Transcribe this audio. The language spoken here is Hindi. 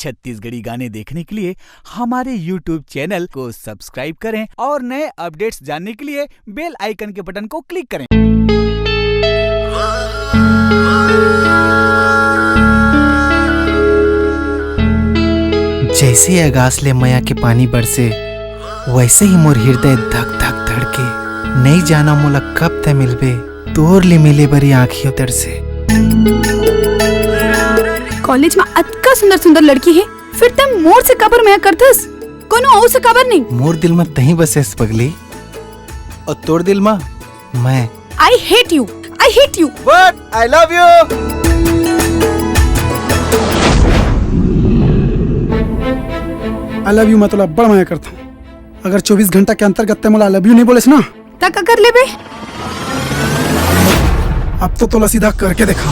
छत्तीसगढ़ी गाने देखने के लिए हमारे YouTube चैनल को सब्सक्राइब करें और नए अपडेट्स जानने के लिए बेल आइकन के बटन को क्लिक करें। जैसे आगास ले मया के पानी बरसे, वैसे ही मोर हृदय धक धक धड़के। नहीं जाना मोला कब तक मिलबे, तोर ले मिले बरी आँखियों तर से। कॉलेज में अतका सुंदर सुंदर लड़की है, फिर तुम मोर से कबर में करथस, कोनो और से कबर नहीं। मोर दिल में तही बसेस पगली, और तोर दिल में मैं। I hate you, I hate you. But I love you. I love you मैं तोला बड़ माया करता हूँ। अगर 24 घंटा के अंतर्गत मोला I love you नहीं बोलेस ना, तक कर ले बे। अब तो तोला सीधा करके देखा।